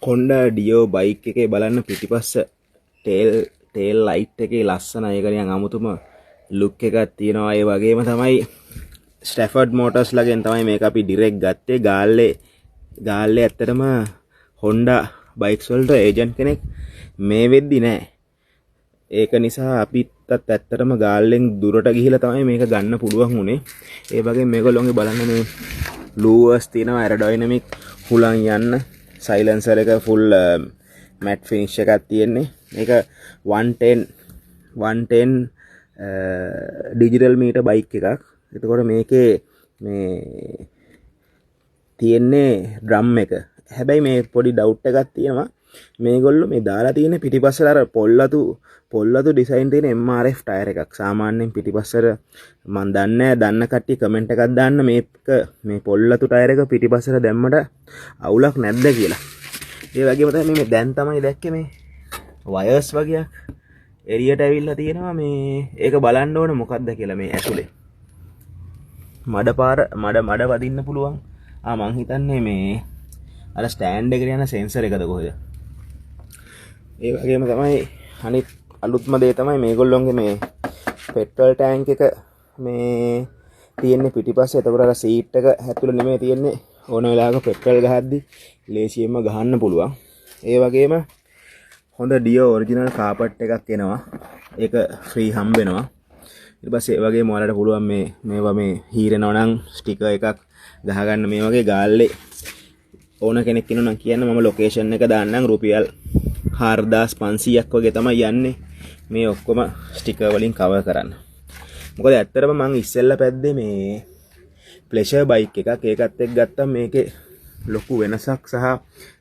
Honda Dio bike එකේ බලන්න පිටිපස්ස tales light එකේ ලස්සන ඒක නිකන් අමුතුම ලුක් එකක් තියෙනවා. ඒ වගේම තමයි ස්ටැෆර්ඩ් මෝටර්ස් ලගෙන් තමයි මේක අපි ඩිරෙක්ට් ගත්තේ. ගාල්ලේ ඇත්තටම Honda බයික්ස් වලට ඒජන්ට් කෙනෙක් මේ වෙද්දි නෑ. ඒක නිසා අපිත් ඇත්තටම ගාල්ලෙන් දුරට ගිහිලා තමයි මේක ගන්න පුළුවන් වුණේ. ඒ වගේම මේගොල්ලෝගේ බලන්න මේ ලූවර්ස් තියෙනවා ඇරොඩයිනමික් හුලං යන්න. සයිලන්සර් එක ෆුල් මැට් ෆිනිෂ් එකක් තියෙන්නේ. මේක 110 ඩිජිටල් මීටර් බයික් එකක්. එතකොට මේකේ මේ තියෙන්නේ ඩ්‍රම් එක. හැබැයි මේ පොඩි ඩවුට් එකක් තියෙනවා. මේගොල්ලෝ මේ දාලා තියෙන පිටිපස්සට අර පොල්ලතු ඩිසයින් තියෙන MRF ටයර් එකක්. සාමාන්‍යයෙන් පිටිපස්සට මම දන්න කට්ටිය කමෙන්ට් එකක් දාන්න මේ පොල්ලතු ටයර් එක පිටිපස්සට දැම්මට අවුලක් නැද්ද කියලා. ඒ වගේම තමයි මේ දැන් තමයි දැක්කේ මේ වයර්ස් වගේක් එළියට ඇවිල්ලා තියෙනවා. මේ ඒක බලන්න ඕන මොකක්ද කියලා මේ ඇතුලේ. මඩ වදින්න පුළුවන්. මං හිතන්නේ මේ අර ස්ටෑන්ඩ් එකට යන සෙන්සර් එකද කොහෙද. ඒ වගේම තමයි අනිත් අලුත්ම දේ තමයි මේගොල්ලොන්ගේ මේ පෙට්‍රල් ටැංක් එක මේ තියෙන්නේ පිටිපස්සේ. එතකොට අර සීට් එක ඇතුළේ නෙමෙයි තියෙන්නේ. ඕන වෙලාවක පෙට්‍රල් ගහද්දි ලේසියෙන්ම ගහන්න පුළුවන්. ඒ වගේම හොඳ ඩියෝ ඔරිජිනල් කාපට් එකක් එනවා. ඒක ෆ්‍රී හම්බ වෙනවා. ඊට පස්සේ ඒ වගේම ඔයාලට පුළුවන් මේවා මේ හීරෙනවා නම් ස්ටිකර් එකක් ගහගන්න. මේ වගේ ගාල්ලේ ඕන කෙනෙක් ඉන්නවා නම් කියන්න මම ලොකේෂන් එක දාන්නම්. රුපියල් 4500ක් වගේ තමයි යන්නේ මේ ඔක්කොම ස්ටිකර් වලින් කවර් කරන්න. මොකද ඇත්තටම මම ඉස්සෙල්ලා පැද්දේ මේ ප්ලෙෂර් බයික් එකක්. ඒකත් එක්ක ගත්තම මේකේ ලොකු වෙනසක් සහ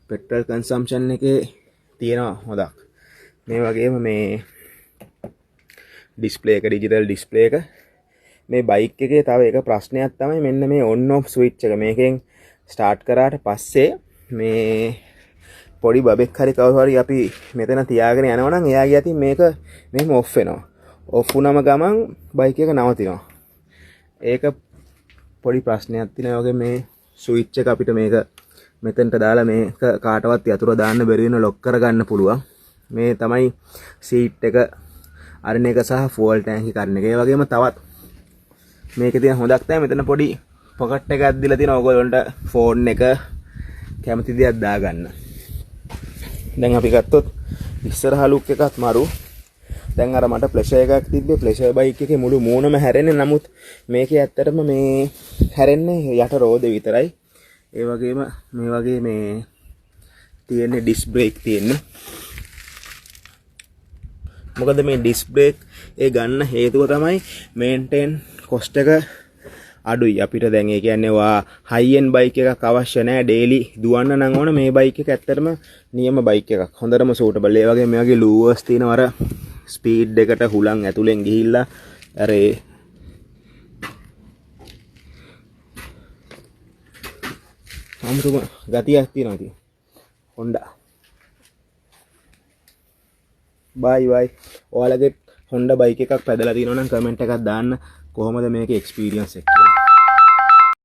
පෙට්‍රල් කන්සම්ප්ෂන් එකේ තියෙනවා හොදක්. මේ වගේම මේ ඩිස්ප්ලේ එක ඩිජිටල් ඩිස්ප්ලේ එක. මේ බයික් එකේ තව එක ප්‍රශ්නයක් තමයි මෙන්න මේ ඔන් ඔෆ් ස්විච් එක. මේකෙන් ස්ටාර්ට් කරාට පස්සේ මේ පොඩි බබෙක් හරි කවුරු හරි අපි මෙතන තියාගෙන යනවා නම් එයාගේ අතින් මේක මෙහෙම ඔෆ් වෙනවා. ඔෆ් වුණම ගමන් බයික් එක නවතිනවා. ඒක පොඩි ප්‍රශ්නයක් තියෙනවා. වගේ මේ ස්විච් එක අපිට මේක මෙතනට දාලා මේක කාටවත් යතුරු දාන්න බැරි වෙන ලොක් කරගන්න පුළුවන්. මේ තමයි සීට් එක අරින එක සහ ෆුවල් ටැංකි කරන එක. ඒ වගේම තවත් මේකේ තියෙන හොඳක් තමයි මෙතන පොඩි පොකට් එකක් දීලා තියෙනවා ඔයගොල්ලන්ට ෆෝන් එක කැමති දෙයක් දාගන්න. දැන් අපි ගත්තොත් ඉස්සරහා ලුක් එකත් මරු. දැන් අර මට ප්ලෙෂර් එකක් තිබ්බේ. ප්ලෙෂර් බයික් එකේ මුළු මූණම හැරෙන්නේ. නමුත් මේකේ ඇත්තටම මේ හැරෙන්නේ යට රෝදේ විතරයි. ඒ වගේම මේ වගේ මේ තියෙන්නේ ඩිස්ක් බ්‍රේක් තියෙන්නේ. මොකද මේ ඩිස්ක් බ්‍රේක් ඒ ගන්න හේතුව තමයි මේන්ටේන් කොස්ට් එක අඩුයි. අපිට දැන් ඒ කියන්නේ වා හයි එන්ඩ් බයික් එකක් අවශ්‍ය නැහැ ඩේලි දුවන්න නම් ඕන. මේ බයික් එක ඇත්තටම නියම බයික් එකක්. හොඳටම සූටබල්. ඒ වගේ මේ වගේ ලූවර්ස් තියෙනවා. අර ස්පීඩ් එකට හුලං ඇතුලෙන් ගිහිල්ලා අර අමුතුම ගතියක් තියෙනවා ඉතින් Honda. බයි. ඔයාලගේ Honda බයික් එකක් පැදලා තියෙනවා නම් කමෙන්ට් එකක් දාන්න කොහොමද මේකේ එක්ස්පීරියන්ස් එක කියලා.